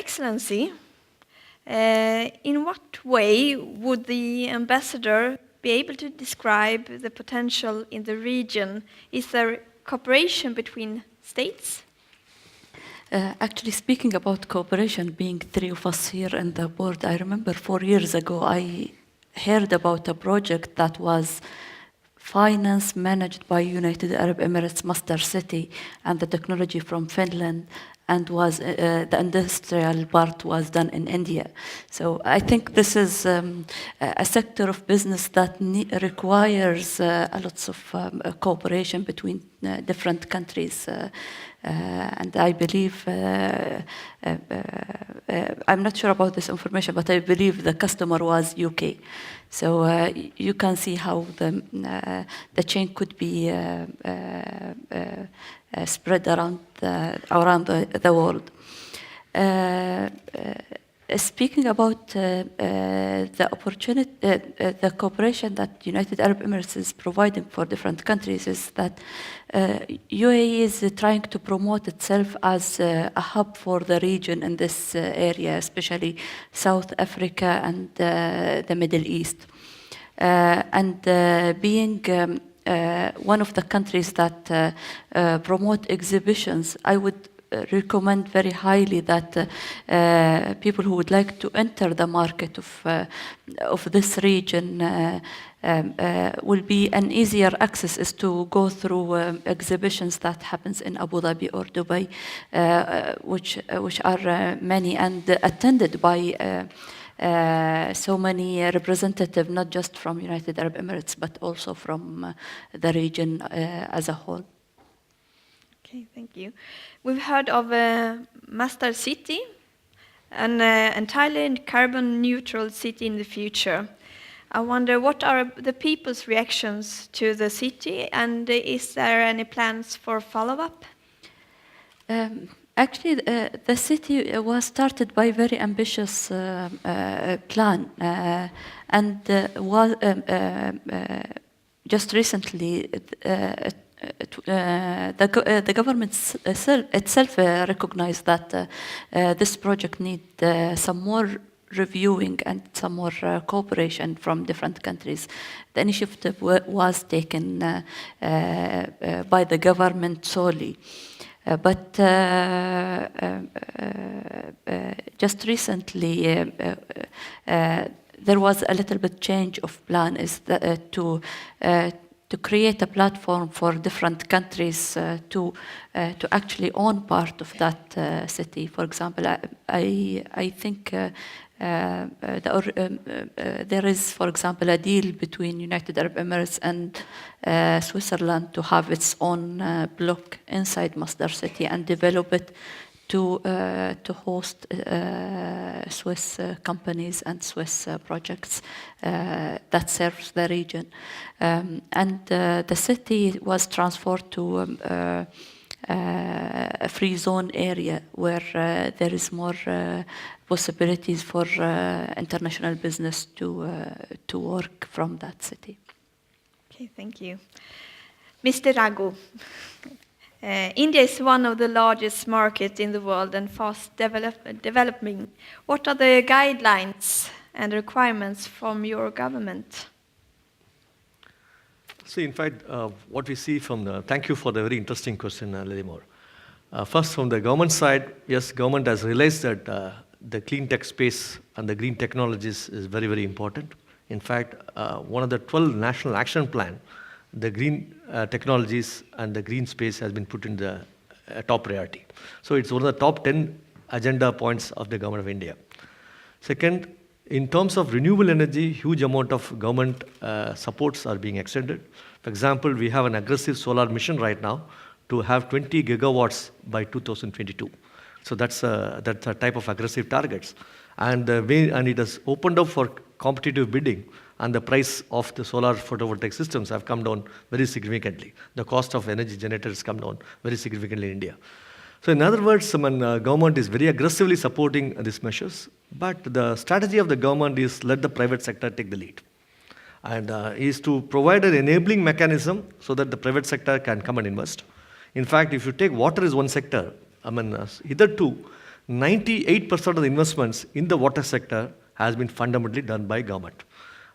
Excellency, in what way would the ambassador be able to describe the potential in the region? Is there cooperation between states? Actually, speaking about cooperation, being three of us here in the board, I remember 4 years ago I heard about a project that was financed, managed by United Arab Emirates Master City and the technology from Finland, and was the industrial part was done in India. So I think this is a sector of business that requires a lots of cooperation between different countries. And I believe, I'm not sure about this information, but I believe the customer was UK. So you can see how the chain could be spread around the world. Speaking about the opportunity, the cooperation that United Arab Emirates is providing for different countries is that UAE is trying to promote itself as a hub for the region in this area, especially South Africa and the Middle East. And being one of the countries that promote exhibitions, I would recommend very highly that people who would like to enter the market of this region will be an easier access is to go through exhibitions that happens in Abu Dhabi or Dubai, which are many and attended by so many representatives, not just from United Arab Emirates, but also from the region as a whole. Okay, thank you. We've heard of a Master City, an entirely carbon neutral city in the future. I wonder what are the people's reactions to the city, and is there any plans for follow-up? Actually, the city was started by a very ambitious plan, and was just recently the government itself recognized that this project needs some more reviewing and some more cooperation from different countries. The initiative was taken by the government solely. But just recently, there was a little bit change of plan, is that, to create a platform for different countries to actually own part of that city. For example, I think there is, for example, a deal between United Arab Emirates and Switzerland to have its own block inside Masdar City and develop it to host Swiss companies and Swiss projects that serves the region. And the city was transferred to a free zone area where there is more possibilities for international business to work from that city. Okay, thank you. Mr. Raghu, India is one of the largest markets in the world and fast developing. What are the guidelines and requirements from your government? See, in fact, what we see from the... Thank you for the very interesting question, Lillimore. First, from the government side, yes, government has realized that the clean tech space and the green technologies is very, very important. In fact, one of the 12 national action plan, the green technologies and the green space has been put in the top priority. So it's one of the top 10 agenda points of the government of India. Second, in terms of renewable energy, huge amount of government supports are being extended. For example, we have an aggressive solar mission right now to have 20 gigawatts by 2022. So that's a type of aggressive targets. And it has opened up for competitive bidding, and the price of the solar photovoltaic systems have come down very significantly. The cost of energy generators come down very significantly in India. So in other words, government is very aggressively supporting these measures, but the strategy of the government is let the private sector take the lead. And is to provide an enabling mechanism so that the private sector can come and invest. In fact, if you take water as one sector, hitherto, 98% of the investments in the water sector has been fundamentally done by government.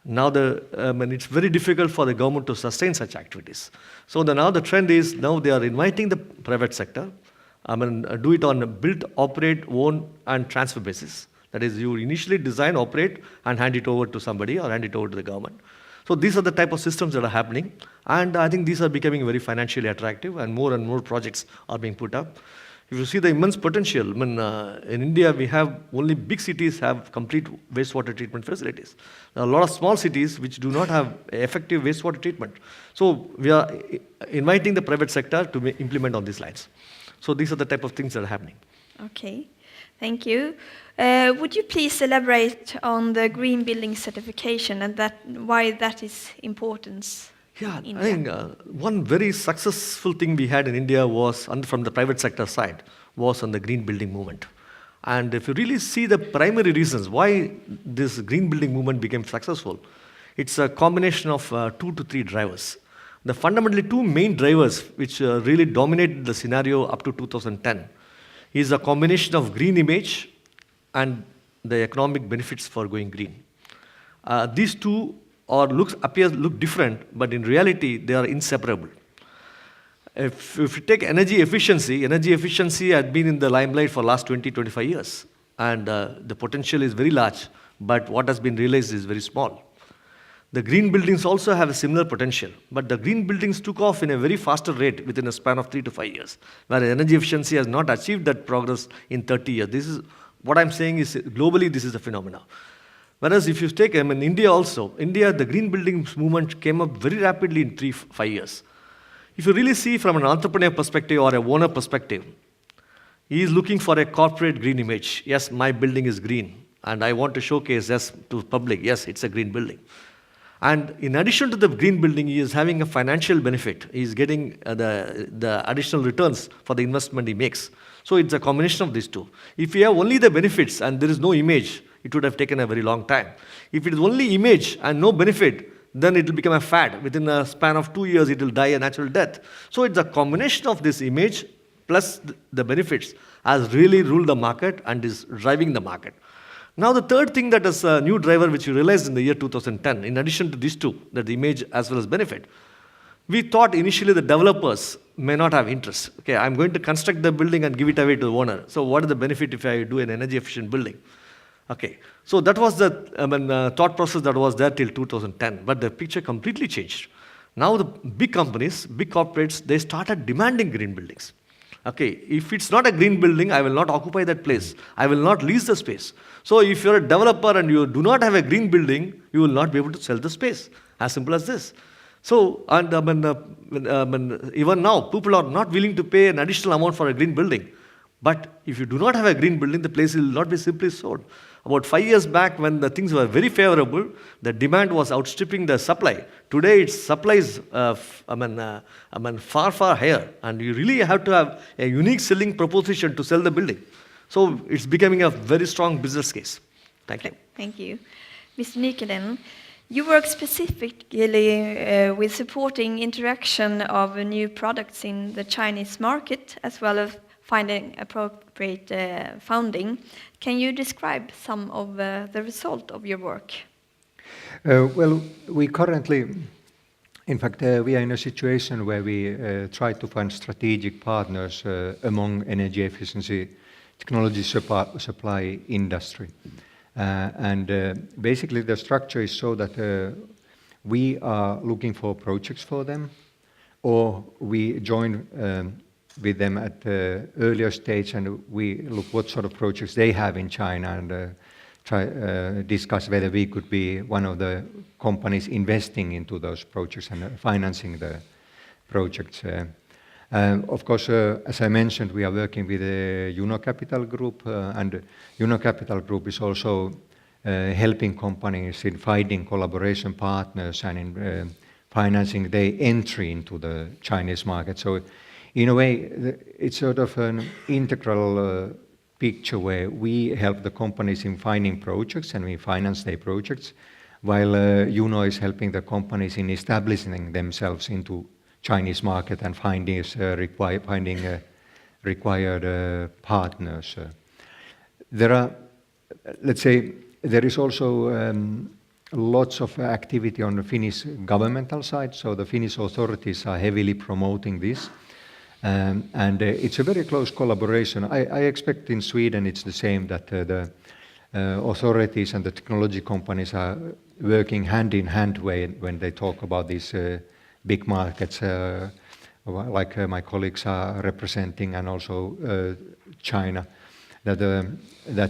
Now it's very difficult for the government to sustain such activities. So now the trend is, now they are inviting the private sector, do it on a build, operate, own, and transfer basis. That is, you initially design, operate, and hand it over to somebody or hand it over to the government. So these are the type of systems that are happening, and I think these are becoming very financially attractive, and more projects are being put up. If you see the immense potential, in India we have only big cities have complete wastewater treatment facilities. There are a lot of small cities which do not have effective wastewater treatment. So we are inviting the private sector to implement on these lines. So these are the type of things that are happening. Okay, thank you. Would you please elaborate on the green building certification and why that is important? Yeah, I think one very successful thing we had in India was, from the private sector side, was on the green building movement. And if you really see the primary reasons why this green building movement became successful, it's a combination of 2 to 3 drivers. The fundamentally 2 main drivers which really dominated the scenario up to 2010 is a combination of green image and the economic benefits for going green. These two look different, but in reality they are inseparable. If you take energy efficiency has been in the limelight for the last 20-25 years, and the potential is very large, but what has been realized is very small. The green buildings also have a similar potential, but the green buildings took off in a very faster rate within a span of 3 to 5 years, whereas energy efficiency has not achieved that progress in 30 years. This is what I'm saying is globally this is a phenomenon. Whereas if you take in India also, the green buildings movement came up very rapidly in 3-5 years. If you really see from an entrepreneur perspective or a owner perspective, he is looking for a corporate green image. Yes, my building is green, and I want to showcase this to public. Yes, it's a green building. And in addition to the green building, he is having a financial benefit. He is getting the additional returns for the investment he makes. So it's a combination of these two. If you have only the benefits and there is no image, it would have taken a very long time. If it is only image and no benefit, then it will become a fad. Within a span of 2 years, it will die a natural death. So it's a combination of this image plus the benefits has really ruled the market and is driving the market. Now the third thing that is a new driver which we realized in the year 2010, in addition to these two, that the image as well as benefit, we thought initially the developers may not have interest. Okay, I'm going to construct the building and give it away to the owner. So what is the benefit if I do an energy efficient building? Okay, so that was the thought process that was there till 2010, but the picture completely changed. Now the big companies, big corporates, they started demanding green buildings. Okay, if it's not a green building, I will not occupy that place. I will not lease the space. So if you're a developer and you do not have a green building, you will not be able to sell the space. As simple as this. So, and even now, people are not willing to pay an additional amount for a green building. But if you do not have a green building, the place will not be simply sold. About 5 years back, when the things were very favorable, the demand was outstripping the supply. Today, its supply is far, far higher, and you really have to have a unique selling proposition to sell the building. So it's becoming a very strong business case. Thank you. Thank you. Mr. Nykänen, you work specifically with supporting interaction of new products in the Chinese market, as well as finding appropriate funding. Can you describe some of the result of your work? Well, we currently, in fact, we are in a situation where we try to find strategic partners among energy efficiency technology supply industry. Basically the structure is so that we are looking for projects for them, or we join with them at the earlier stage and we look what sort of projects they have in China and try discuss whether we could be one of the companies investing into those projects and financing the projects. Of course, as I mentioned, we are working with the Juno Capital Group, and Juno Capital Group is also helping companies in finding collaboration partners and in financing their entry into the Chinese market. So, in a way, it's sort of an integral picture where we help the companies in finding projects and we finance their projects, while Juno is helping the companies in establishing themselves into Chinese market and finding required partners. there are, let's say, there is also lots of activity on the Finnish governmental side, so the Finnish authorities are heavily promoting this. And it's a very close collaboration. I expect in Sweden it's the same, that the authorities and the technology companies are working hand in hand when they talk about these big markets, like my colleagues are representing, and also China. That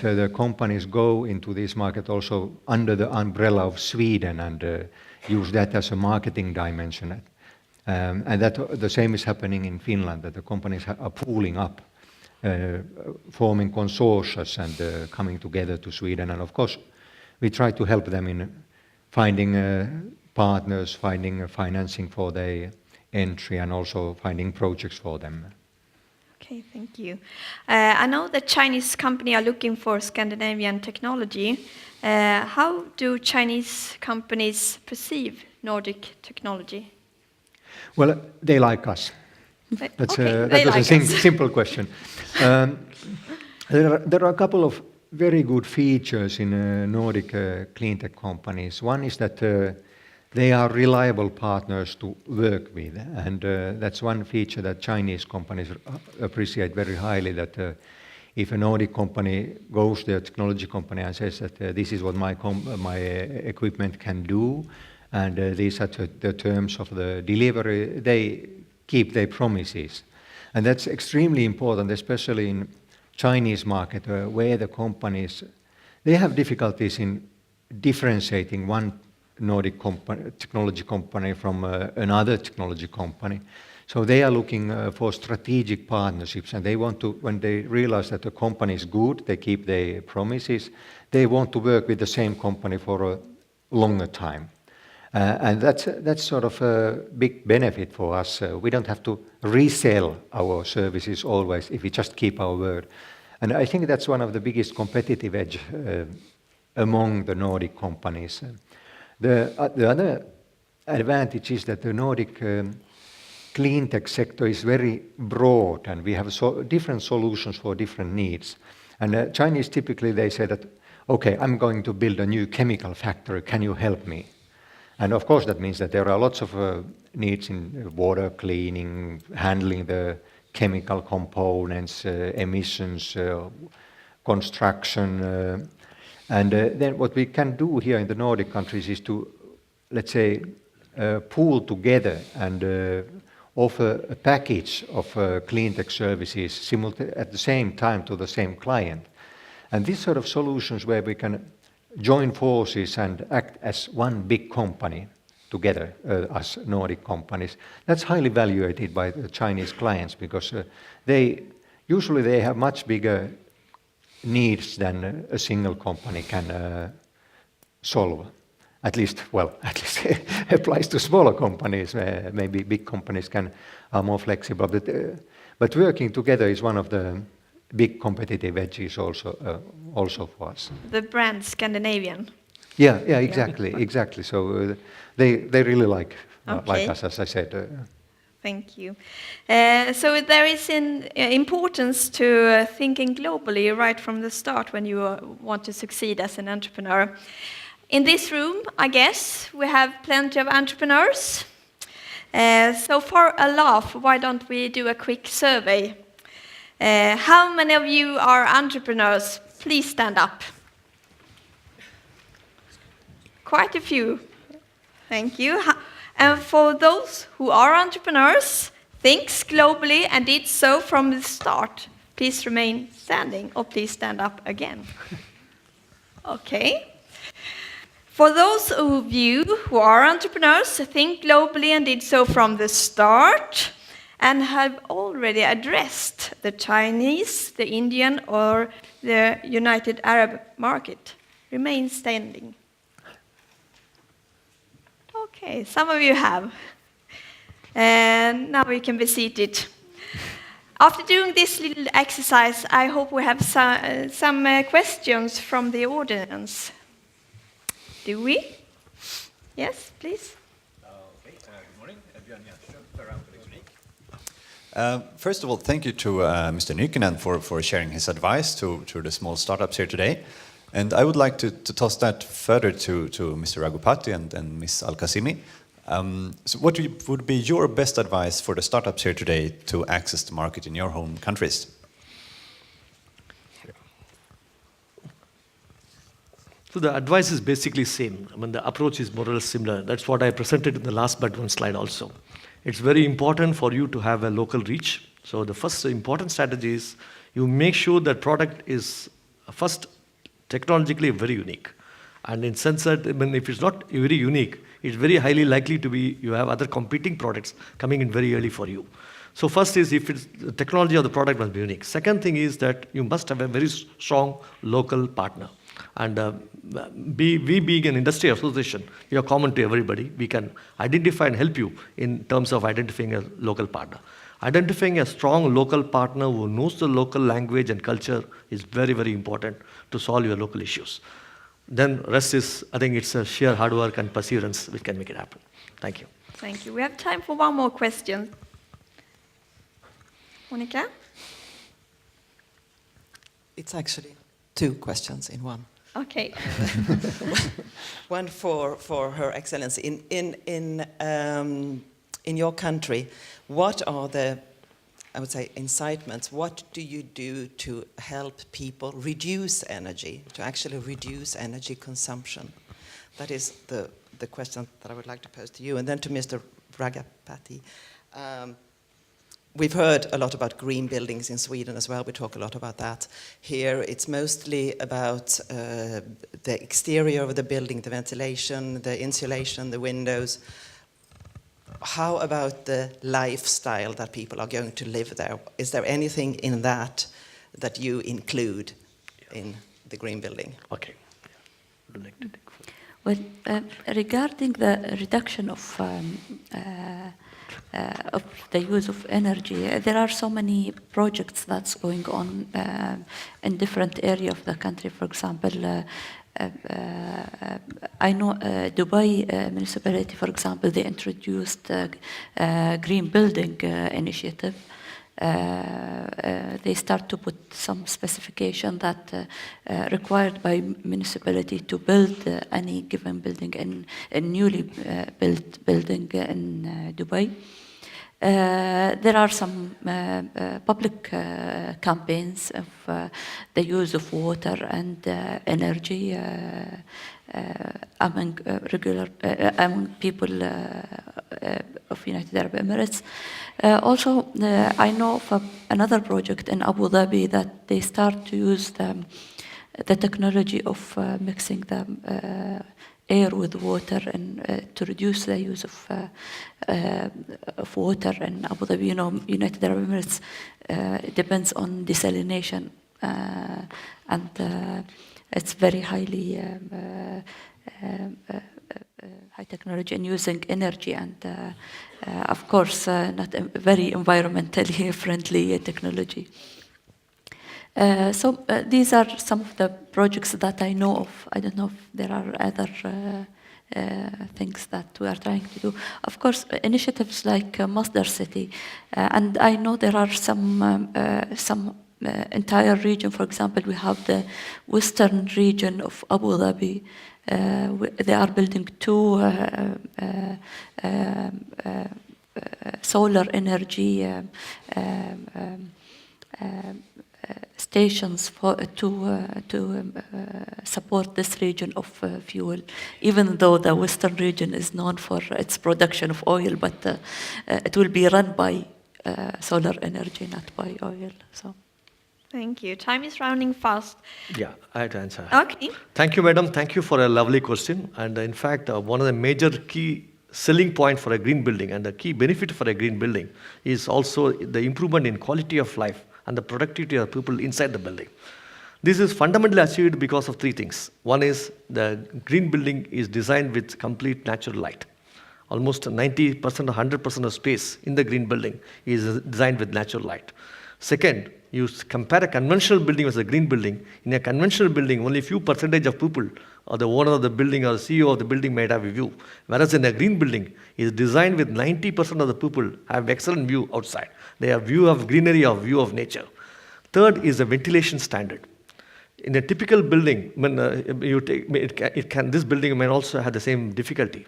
the companies go into this market also under the umbrella of Sweden and use that as a marketing dimension. And that the same is happening in Finland, that the companies are pooling up, forming consortia and coming together to Sweden. And of course, we try to help them in finding partners, finding financing for their entry, and also finding projects for them. Okay, thank you. I know that Chinese companies are looking for Scandinavian technology. How do Chinese companies perceive Nordic technology? Well, they like us. That was a simple question. There are a couple of very good features in Nordic cleantech companies. One is that they are reliable partners to work with, and that's one feature that Chinese companies appreciate very highly, that if a Nordic company goes to a technology company and says that this is what my equipment can do, and these are the terms of the delivery, they keep their promises. And that's extremely important, especially in Chinese market, where the companies, they have difficulties in differentiating one Nordic technology company from another technology company. So they are looking for strategic partnerships, and they want to, when they realize that the company is good, they keep their promises, they want to work with the same company for a longer time. And that's sort of a big benefit for us. We don't have to resell our services always if we just keep our word. And I think that's one of the biggest competitive edge among the Nordic companies. The other advantage is that the Nordic cleantech sector is very broad, and we have different solutions for different needs. And Chinese typically, they say that, okay, I'm going to build a new chemical factory, can you help me? And of course that means that there are lots of needs in water cleaning, handling the chemical components, emissions, construction. And then what we can do here in the Nordic countries is to, let's say, pool together and offer a package of cleantech services at the same time to the same client. And these sort of solutions where we can join forces and act as one big company together, as Nordic companies, that's highly valued by the Chinese clients, because they have much bigger needs than a single company can solve. At least applies to smaller companies. Maybe big companies are more flexible. But working together is one of the big competitive edges also for us. The brand Scandinavian. Yeah, exactly. So they really like us, as I said. Thank you. So there is an importance to thinking globally right from the start when you want to succeed as an entrepreneur. In this room, I guess, we have plenty of entrepreneurs. So for a laugh, why don't we do a quick survey? How many of you are entrepreneurs? Please stand up. Quite a few. Thank you. And for those who are entrepreneurs, thinks globally and did so from the start, please remain standing, or please stand up again. Okay. For those of you who are entrepreneurs, think globally and did so from the start, and have already addressed the Chinese, the Indian, or the United Arab market, remain standing. Okay, some of you have. And now you can be seated. After doing this little exercise, I hope we have some questions from the audience. Do we? Yes, please. Okay, good morning. Björn Jäderström, around Electronic. First of all, thank you to Mr. Nykänen for sharing his advice to the small startups here today. And I would like to toss that further to Mr. Raghupathy and Ms. Qassimi. So what would be your best advice for the startups here today to access the market in your home countries? So the advice is basically same. I mean, the approach is more or less similar. That's what I presented in the last but one slide also. It's very important for you to have a local reach. So the first important strategy is you make sure that product is first technologically very unique. And in sense that, I mean, if it's not very unique, it's very highly likely to be, you have other competing products coming in very early for you. So first is if it's the technology of the product must be unique. Second thing is that you must have a very strong local partner. And we being an industry association, we are common to everybody. We can identify and help you in terms of identifying a local partner. Identifying a strong local partner who knows the local language and culture is very, very important to solve your local issues. Then rest is, I think it's a sheer hard work and perseverance which can make it happen. Thank you. Thank you. We have time for one more question. Monica? It's actually 2 questions in one. Okay. One for Her Excellency. In your country, what are the, I would say, incitements? What do you do to help people reduce energy, to actually reduce energy consumption? That is the question that I would like to pose to you. And then to Mr. Raghupathy. We've heard a lot about green buildings in Sweden as well. We talk a lot about that. Here it's mostly about the exterior of the building, the ventilation, the insulation, the windows. How about the lifestyle that people are going to live there? Is there anything in that that you include in the green building? Okay. Well, regarding the reduction of the use of energy, there are so many projects that's going on in different areas of the country. For example, I know Dubai municipality, for example, they introduced green building initiative. They start to put some specification that required by municipality to build any given building in a newly built building in Dubai. There are some public campaigns of the use of water and energy among among people of United Arab Emirates. Also, I know of another project in Abu Dhabi that they start to use the technology of mixing the air with water and to reduce the use of water in Abu Dhabi. You know, United Arab Emirates depends on desalination, and it's very highly high technology and using energy, and of course not a very environmentally friendly technology. So these are some of the projects that I know of. I don't know if there are other things that we are trying to do. Of course, initiatives like Masdar City, and I know there are some entire region. For example, we have the western region of Abu Dhabi. They are building 2 solar energy stations to support this region of fuel, even though the western region is known for its production of oil, but it will be run by solar energy, not by oil. So. Thank you. Time is running fast. Yeah, I had to answer. Okay. Thank you, madam. Thank you for a lovely question. And in fact, one of the major key selling point for a green building and the key benefit for a green building is also the improvement in quality of life and the productivity of people inside the building. This is fundamentally achieved because of 3 things. One is the green building is designed with complete natural light. Almost 90% or 100% of space in the green building is designed with natural light. Second, you compare a conventional building with a green building. In a conventional building, only few percentage of people or the owner of the building or the CEO of the building might have a view. Whereas in a green building, it is designed with 90% of the people have excellent view outside. They have view of greenery or view of nature. Third is the ventilation standard. In a typical building, when this building may also have the same difficulty.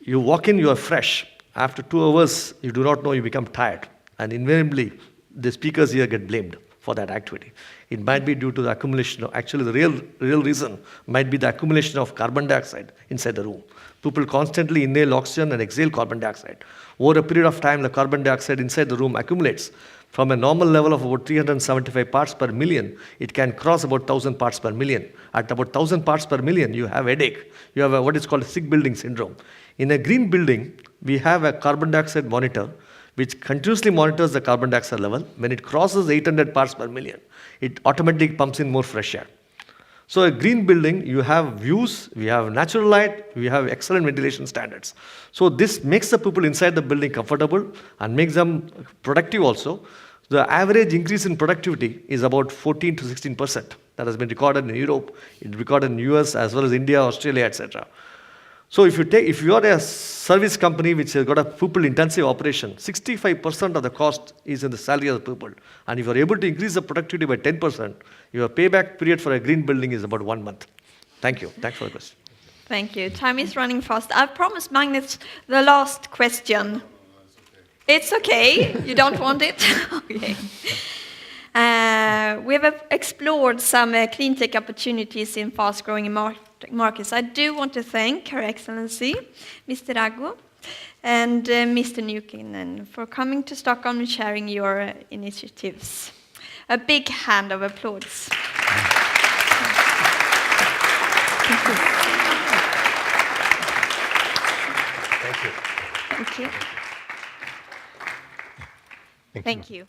You walk in, you are fresh. After 2 hours, you do not know, you become tired. And invariably, the speakers here get blamed for that activity. It might be due to the accumulation of, actually the real reason might be the accumulation of carbon dioxide inside the room. People constantly inhale oxygen and exhale carbon dioxide. Over a period of time, the carbon dioxide inside the room accumulates. From a normal level of about 375 parts per million, it can cross about 1,000 parts per million. At about 1,000 parts per million, you have headache. You have what is called a sick building syndrome. In a green building, we have a carbon dioxide monitor which continuously monitors the carbon dioxide level. When it crosses 800 parts per million, it automatically pumps in more fresh air. So a green building, you have views, we have natural light, we have excellent ventilation standards. So this makes the people inside the building comfortable and makes them productive also. The average increase in productivity is about 14 to 16%. That has been recorded in Europe, it's recorded in US as well as India, Australia, etc. So if you are a service company which has got a people-intensive operation, 65% of the cost is in the salary of the people. And if you are able to increase the productivity by 10%, your payback period for a green building is about 1 month. Thank you. Thanks for the question. Thank you. Time is running fast. I've promised Magnus the last question. It's okay. You don't want it? Okay. We have explored some clean tech opportunities in fast-growing markets. I do want to thank Her Excellency, Mr. Raghu, and Mr. Nykänen for coming to Stockholm and sharing your initiatives. A big hand of applause. Thank you. Thank you. Thank you.